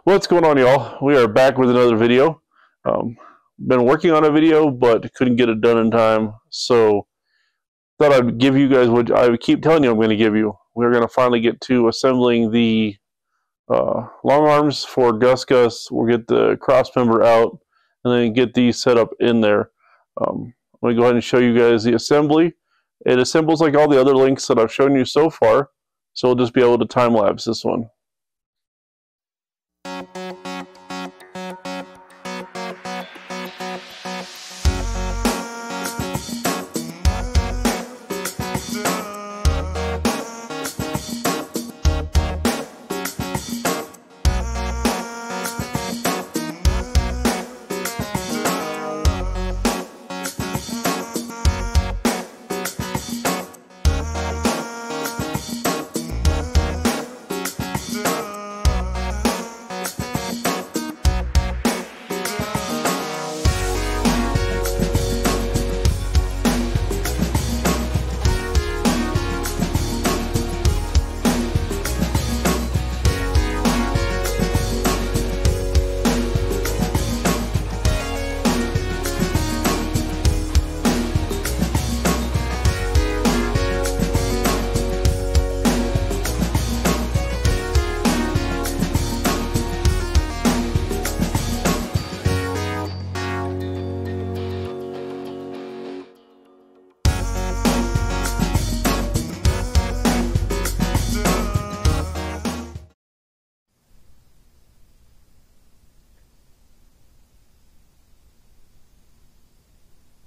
What's going on, y'all? We are back with another video. Been working on a video, but couldn't get it done in time, so thought I'd give you guys what I keep telling you I'm going to give you. We're going to finally get to assembling the long arms for Gus. We'll get the cross member out and then get these set up in there. I'm going to go ahead and show you guys the assembly. It assembles like all the other links that I've shown you so far, so we'll just be able to time lapse this one.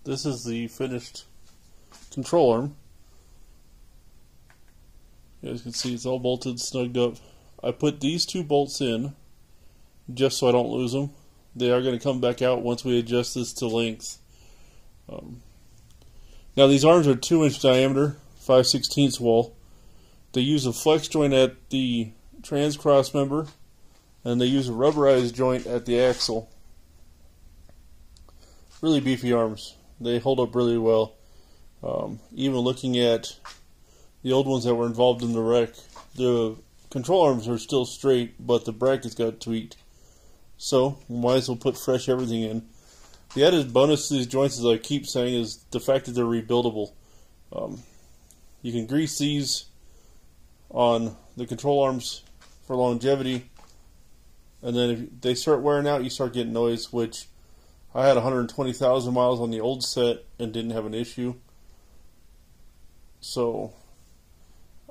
This is the finished control arm. You guys can see it's all bolted, snugged up. I put these two bolts in just so I don't lose them. They are going to come back out once we adjust this to length. Now these arms are 2-inch diameter, 5/16 wall. They use a flex joint at the trans cross member, and they use a rubberized joint at the axle. Really beefy arms. They hold up really well. Even looking at the old ones that were involved in the wreck, the control arms are still straight, but the brackets got tweaked. So, we might as well put fresh everything in. The added bonus to these joints, as I keep saying, is the fact that they're rebuildable. You can grease these on the control arms for longevity, and then if they start wearing out, you start getting noise, which I had 120,000 miles on the old set and didn't have an issue. So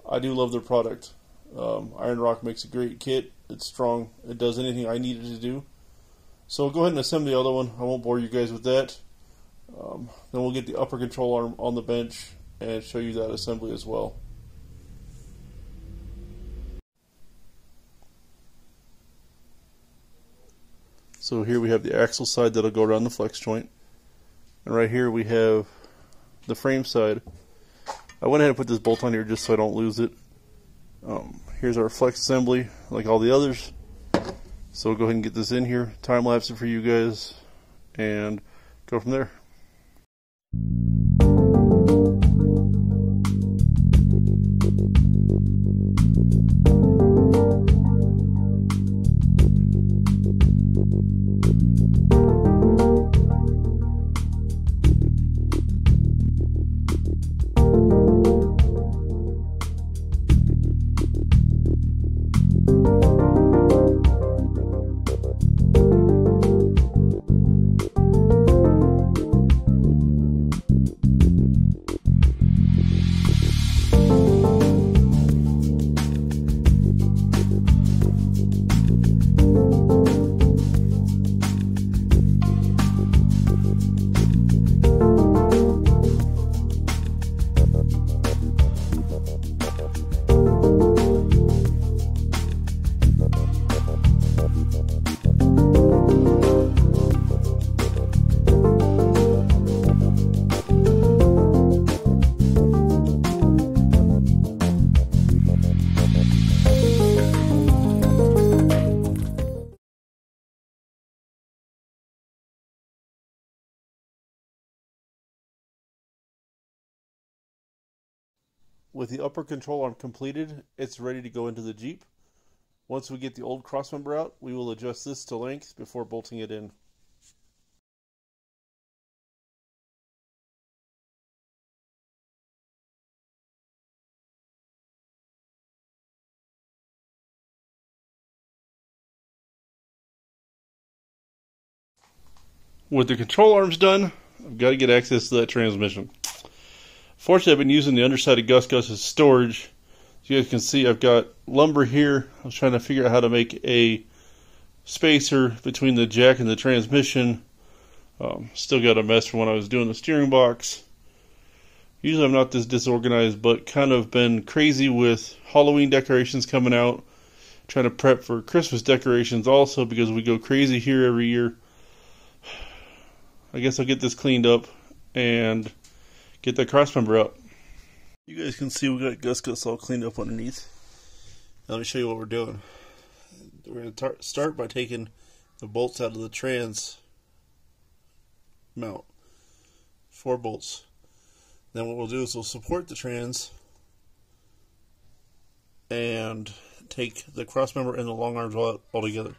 I do love their product. Iron Rock makes a great kit. It's strong. It does anything I need it to do. So go ahead and assemble the other one. I won't bore you guys with that. Then we'll get the upper control arm on the bench and show you that assembly as well. So here we have the axle side that'll go around the flex joint. And right here we have the frame side. I went ahead and put this bolt on here just so I don't lose it. Here's our flex assembly like all the others. So we'll go ahead and get this in here, time lapse it for you guys, and go from there. With the upper control arm completed, it's ready to go into the Jeep. Once we get the old crossmember out, we will adjust this to length before bolting it in. With the control arms done, I've got to get access to that transmission. Fortunately, I've been using the underside of Gus Gus as storage. As you guys can see, I've got lumber here. I was trying to figure out how to make a spacer between the jack and the transmission. Still got a mess from when I was doing the steering box. Usually I'm not this disorganized, but kind of been crazy with Halloween decorations coming out. Trying to prep for Christmas decorations also because we go crazy here every year. I guess I'll get this cleaned up and get that crossmember out. You guys can see we got Gus Gus all cleaned up underneath. Now let me show you what we're doing. We're going to start by taking the bolts out of the trans mount. 4 bolts. Then what we'll do is we'll support the trans and take the crossmember and the long arms all together.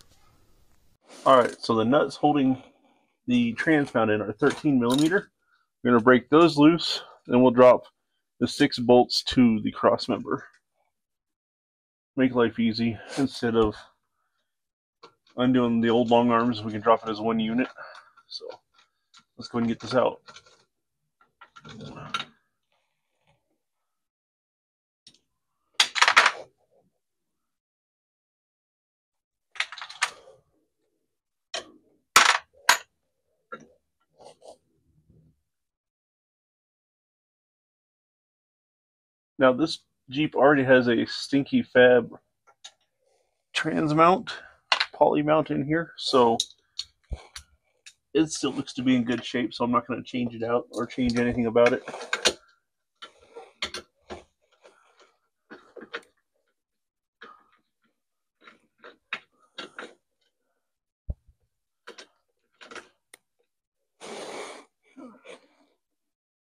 Alright, so the nuts holding the trans mount in are 13 millimeter. We're going to break those loose, then we'll drop the 6 bolts to the crossmember. Make life easy. Instead of undoing the old long arms, we can drop it as one unit. So let's go ahead and get this out. Now this Jeep already has a stinky fab trans mount, poly mount in here, so it still looks to be in good shape, so I'm not going to change it out or change anything about it.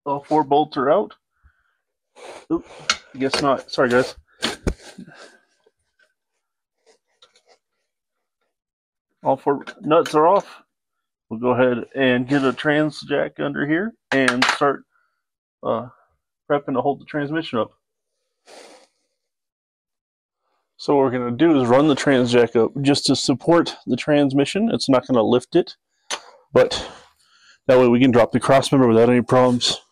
All 4 bolts are out. Oop, I guess not. Sorry, guys. All 4 nuts are off. We'll go ahead and get a trans jack under here and start prepping to hold the transmission up. So what we're going to do is run the trans jack up just to support the transmission. It's not going to lift it, but that way we can drop the crossmember without any problems.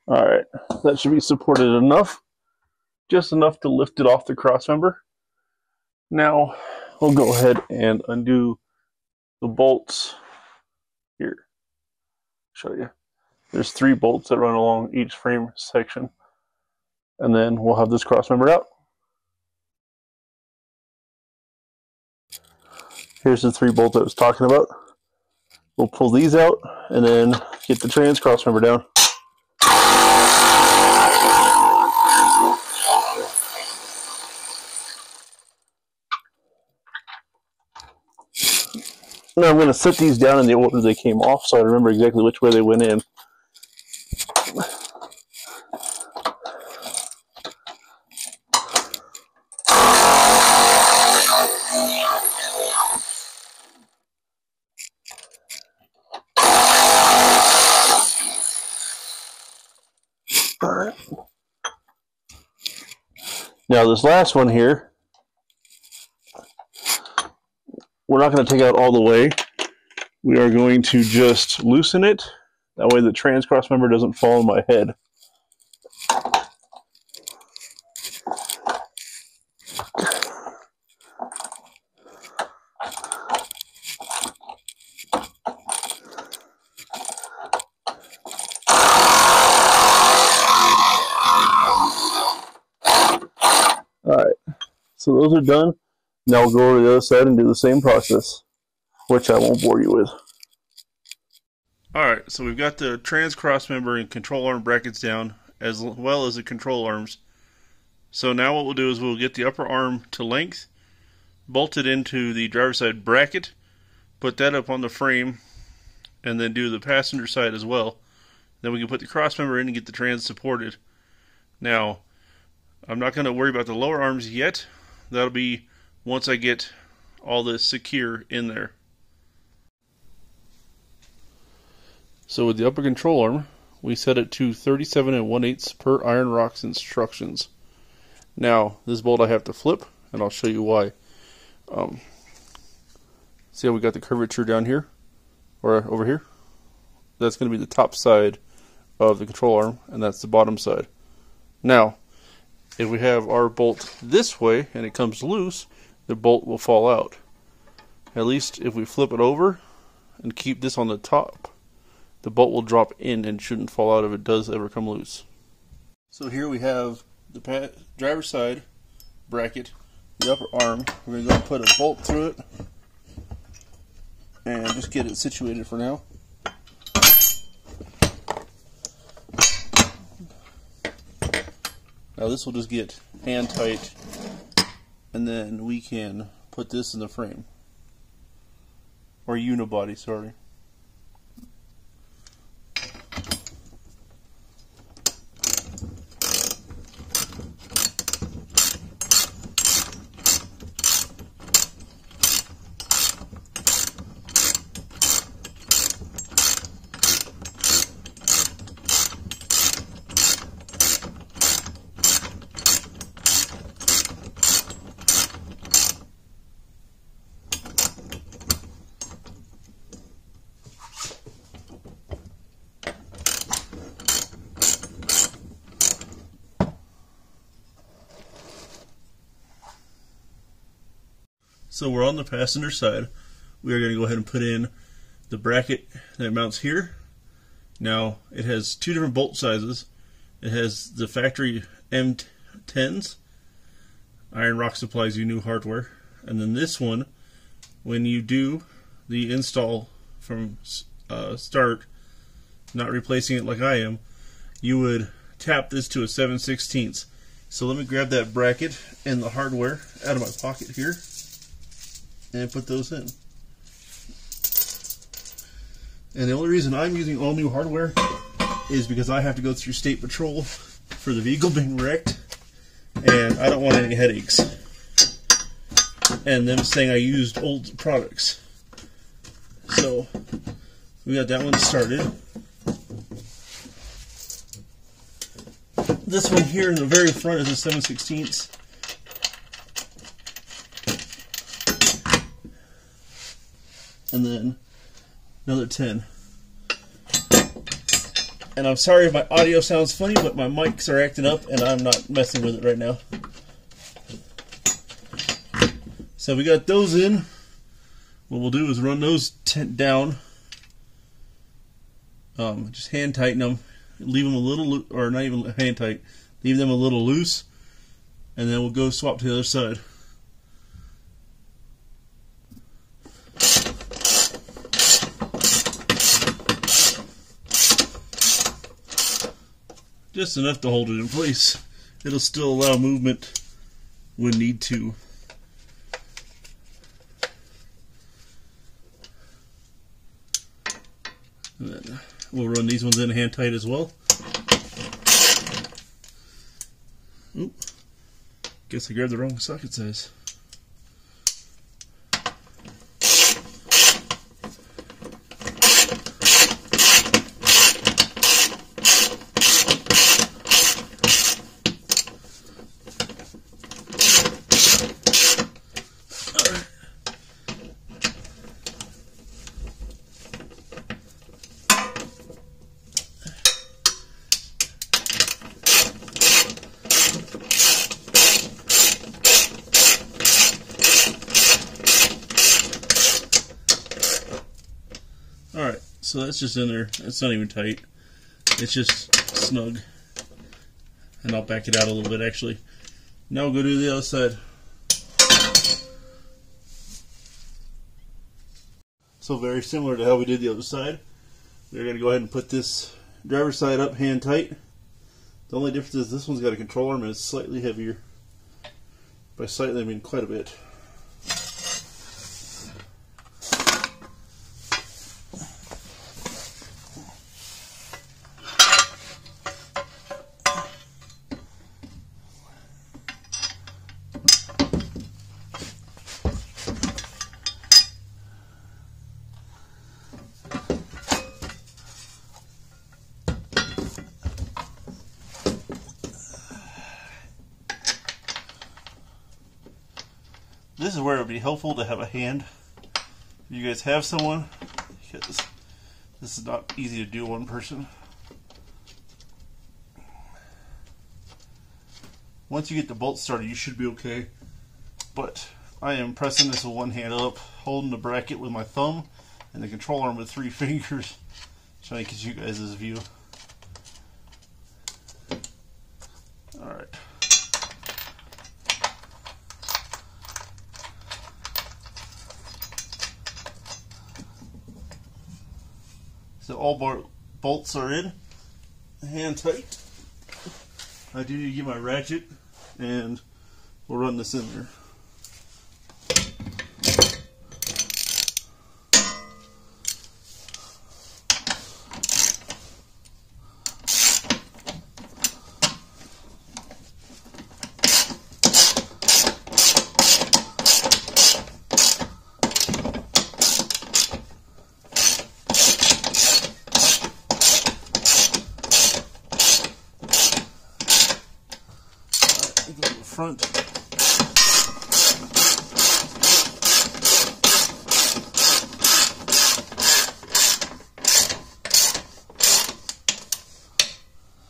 Alright, that should be supported enough. Just enough to lift it off the crossmember. Now, we'll go ahead and undo the bolts here. Show you. There's 3 bolts that run along each frame section. And then we'll have this crossmember out. Here's the 3 bolts I was talking about. We'll pull these out and then get the trans crossmember down. Now I'm going to set these down in the order they came off so I remember exactly which way they went in. Alright. Now this last one here, we're not going to take out all the way. We are going to just loosen it. That way the trans crossmember doesn't fall on my head. Alright, so those are done. Now we'll go over to the other side and do the same process, which I won't bore you with. Alright, so we've got the trans cross member and control arm brackets down, as well as the control arms. So now what we'll do is we'll get the upper arm to length, bolt it into the driver's side bracket, put that up on the frame, and then do the passenger side as well. Then we can put the cross member in and get the trans supported. Now, I'm not going to worry about the lower arms yet. That'll be once I get all this secure in there. So with the upper control arm, we set it to 37 1/8 per Iron Rock's instructions. Now, this bolt I have to flip, and I'll show you why. See how we got the curvature down here, or over here? That's going to be the top side of the control arm, and that's the bottom side. Now, if we have our bolt this way, and it comes loose, the bolt will fall out. At least if we flip it over, and keep this on the top, the bolt will drop in and shouldn't fall out if it does ever come loose. So here we have the driver's side bracket, the upper arm. We're going to go and put a bolt through it and just get it situated for now. Now this will just get hand tight, and then we can put this in the frame, or unibody, sorry. So we're on the passenger side. We are going to go ahead and put in the bracket that mounts here. Now it has two different bolt sizes. It has the factory M10s. Iron Rock supplies you new hardware. And then this one, when you do the install from start, not replacing it like I am, you would tap this to a 7/16. So let me grab that bracket and the hardware out of my pocket here and put those in. And the only reason I'm using all new hardware is because I have to go through state patrol for the vehicle being wrecked, and I don't want any headaches and them saying I used old products. So we got that one started. This one here in the very front is a 7/16. And then another 10. And I'm sorry if my audio sounds funny, but my mics are acting up and I'm not messing with it right now. So we got those in. What we'll do is run those down. Just hand tighten them. Leave them a little, or not even hand tight. Leave them a little loose. And then we'll go swap to the other side. Just enough to hold it in place. It'll still allow movement when need to. And then we'll run these ones in hand tight as well. Oop. Guess I grabbed the wrong socket size. Alright, so that's just in there. It's not even tight. It's just snug. And I'll back it out a little bit actually. Now we'll go to the other side. So very similar to how we did the other side. We're going to go ahead and put this driver's side up hand tight. The only difference is this one's got a control arm and it's slightly heavier. By slightly I mean quite a bit. This is where it would be helpful to have a hand. If you guys have someone, because this is not easy to do one person. Once you get the bolts started, you should be okay. But I am pressing this with one hand up, holding the bracket with my thumb, and the control arm with 3 fingers, trying to get you guys' view. Alright. So all bolts are in, hand tight. I do need to get my ratchet, and we'll run this in there. Front.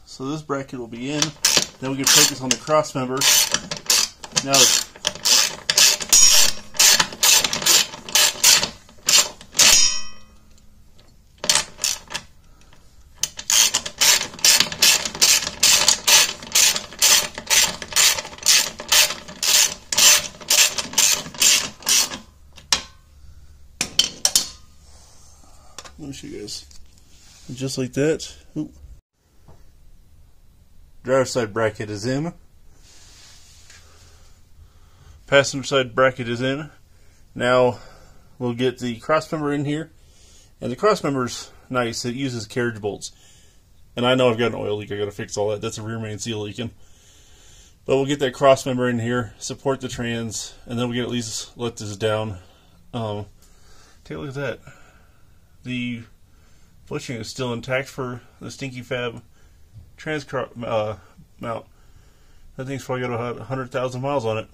So this bracket will be in. Then we can focus on the cross member. Now let me show you guys. Just like that. Ooh. Driver's side bracket is in. Passenger side bracket is in. Now we'll get the cross member in here. And the cross member's nice. It uses carriage bolts. And I know I've got an oil leak. I gotta fix all that. That's a rear main seal leaking. But we'll get that cross member in here, support the trans, and then we can at least let this down. Take a look at that. The bushing is still intact for the Stinky Fab trans mount. That thing's probably got about 100,000 miles on it.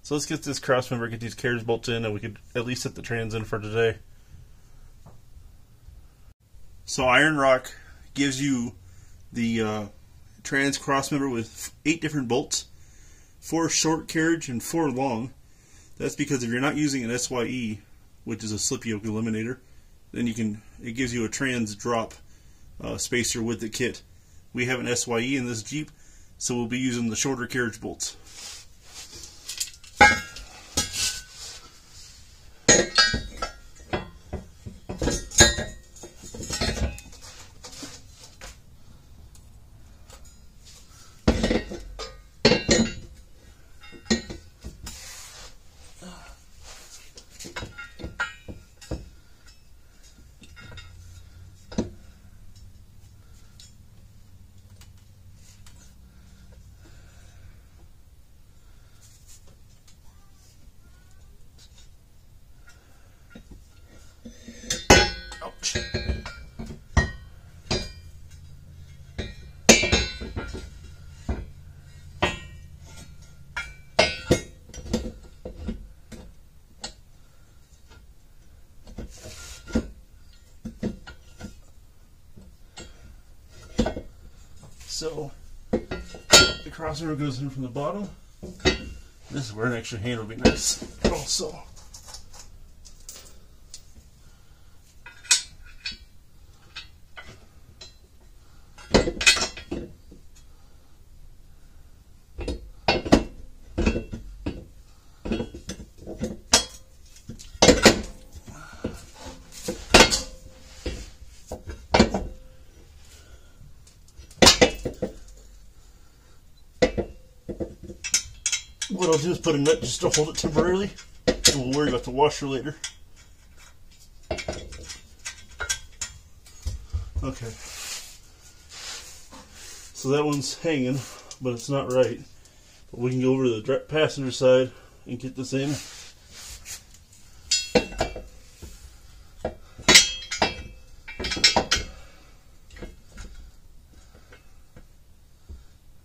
So let's get this cross member, get these carriage bolts in, and we could at least set the trans in for today. So Iron Rock gives you the trans cross member with 8 different bolts, 4 short carriage and 4 long. That's because if you're not using an SYE, which is a slip yoke eliminator, then it gives you a trans drop spacer with the kit. We have an SYE in this Jeep, so we'll be using the shorter carriage bolts. So the crossover goes in from the bottom. This is where an extra hand would be nice also. what I'll do is put a nut just to hold it temporarily, and we'll worry about the washer later. Okay. So that one's hanging, but it's not right. But we can go over to the passenger side and get this in.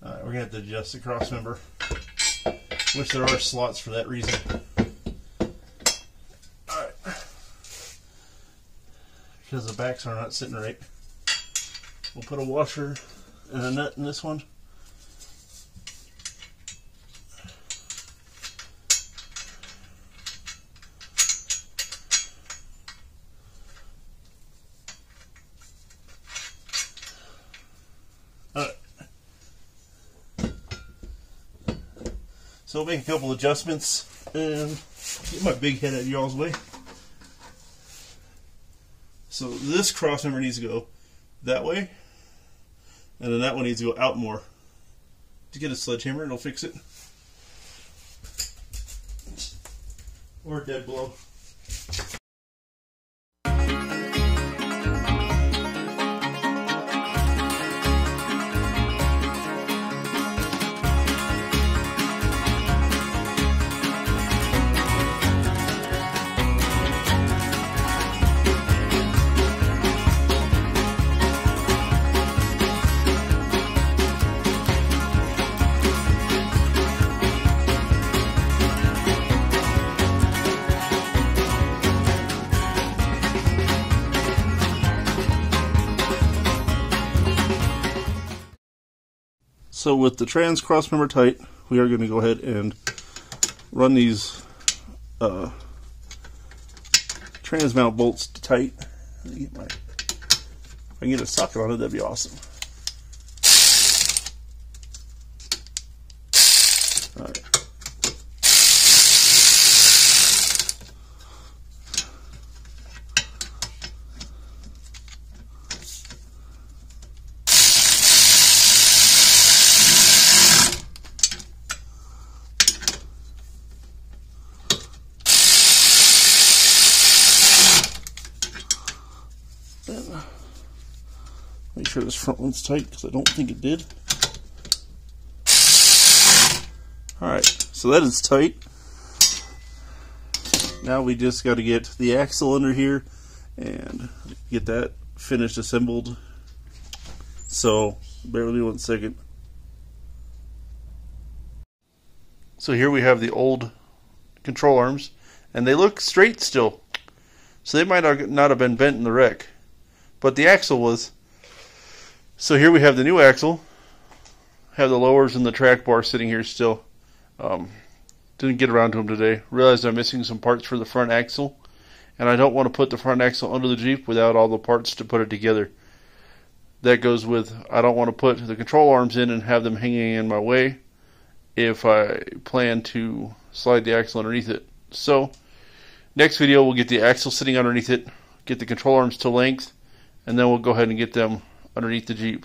Alright, we're going to have to adjust the cross member, which there are slots for that reason. Alright. Because the backs are not sitting right. We'll put a washer and a nut in this one. So I'll make a couple adjustments and get my big head out of y'all's way. So this cross member needs to go that way, and then that one needs to go out more. To get a sledgehammer, it'll fix it. Or a dead blow. So with the trans cross member tight, we are going to go ahead and run these trans mount bolts tight. If I can get a socket on it, that'd be awesome. All right. Make sure this front one's tight because I don't think it did. Alright, so that is tight. Now we just got to get the axle under here and get that finished assembled. So bear with me 1 second. So here we have the old control arms, and they look straight still. So they might not have been bent in the wreck, but the axle was. So here we have the new axle. Have the lowers and the track bar sitting here still. Didn't get around to them today. Realized I'm missing some parts for the front axle, and I don't want to put the front axle under the Jeep without all the parts to put it together. That goes with, I don't want to put the control arms in and have them hanging in my way if I plan to slide the axle underneath it. So next video we'll get the axle sitting underneath it, get the control arms to length, and then we'll go ahead and get them underneath the Jeep.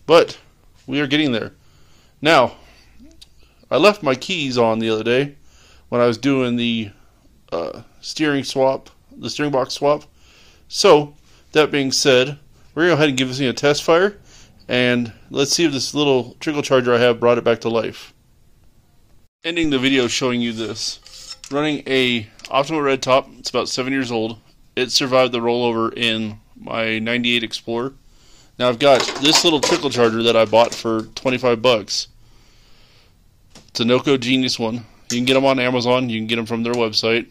But we are getting there. Now, I left my keys on the other day when I was doing the steering box swap. So, that being said, we're going to go ahead and give this thing a test fire, and let's see if this little trickle charger I have brought it back to life. Ending the video showing you this. Running a Optima Red Top, it's about 7 years old. It survived the rollover in my 98 Explorer. Now I've got this little trickle charger that I bought for 25 bucks. It's a Noco Genius one. You can get them on Amazon. You can get them from their website.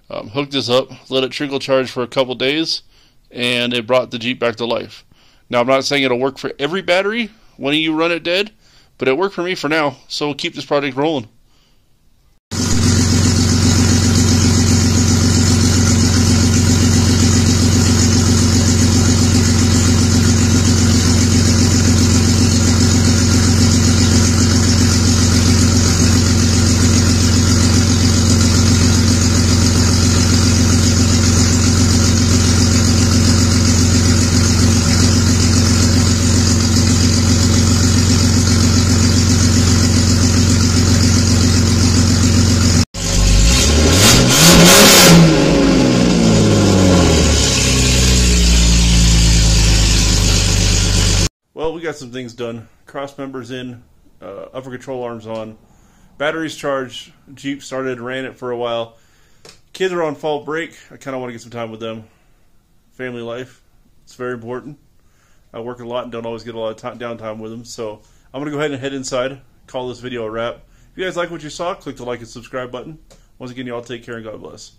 Hooked this up, let it trickle charge for a couple days, and it brought the Jeep back to life. Now I'm not saying it'll work for every battery when you run it dead, but it worked for me for now, so we'll keep this project rolling. Well, we got some things done. Cross members in, upper control arms on, batteries charged, Jeep started, ran it for a while. Kids are on fall break. I kind of want to get some time with them. Family life, it's very important. I work a lot and don't always get a lot of downtime with them, so I'm going to go ahead and head inside, call this video a wrap. If you guys like what you saw, click the like and subscribe button. Once again, y'all take care and God bless.